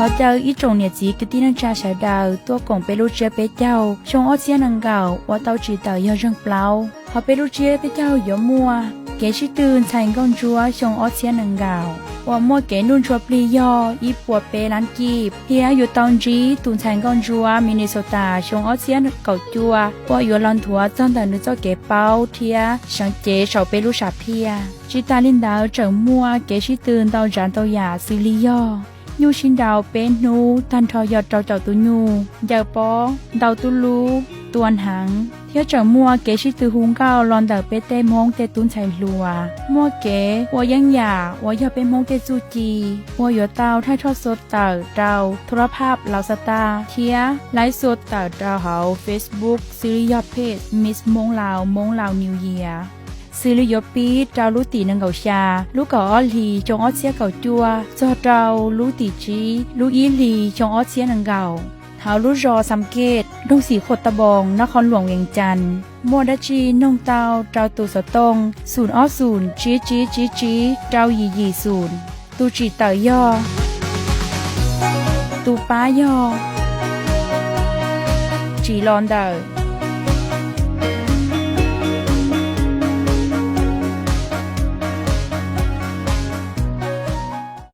เขาเจออีจงเนี่ยจีกที่นังชาชาดาวตัวกงไปรู้เจียไปเจ้าชงอ้อเสียนังเก่าว่าเต้าจีเต่ายอเรื่องเปล่าเขาไปรู้เจียไปเจ้าอย่ามัวเกชิตื่นใส่กองจัวชงอ้อเสียนังเก่าว่ามัวเกนุ่นชัวปลียออีปวดเปลันกีบเฮียอยู่ตอนจีตุนใส่กองจัวมินนิโซตาชงอ้อเสียนเก่าจัวว่าอยู่ลอนถัวจ้องแต่นึกเจ้าเก๋เป้าเทียสังเจชาวไปรู้ชาเพียจิตาลินดาวเจิงมัวเกชิตื่นเตาจานเตาหยาซิลิยอยูชินดาวเป็นนูตันทอยอดเจ้าเจ้าตุยูเจอปอดาวตุลูตวนหังเที่ยวเจอมัวเกชิตือหุงเก้าลอนเดอเปเตมงเตตุนไชลัวมัวเก๋วัวยังหยาวัวยอเป็นมงเตจูจีวัวหยอเตาไทยทอดสดเต่าเราโทรภาพลาวสตาเทียไลฟ์สดเต่าเราเฮาเฟซบุ๊กซีรีส์ยอดเพจมิสมงลาวนิวเยียซื้อลิยปีเจ้าลูตีนังเกาชาลูกเกาอ้อลีจงอ้อเสียเกาจัวจอเจ้าลูตีจีลูอีลีจงอ้อเสียนังเกาเฮาลูรอสังเกตดงสีโคตะบองนครหลวงเวียงจันทร์มัวดาจีนงเตาเจ้าตูสตงศูนย์อ้อศูนย์จีเจ้ายีศูนย์ตูจีเตย่อตูป้าย่อจีลอนเดอร์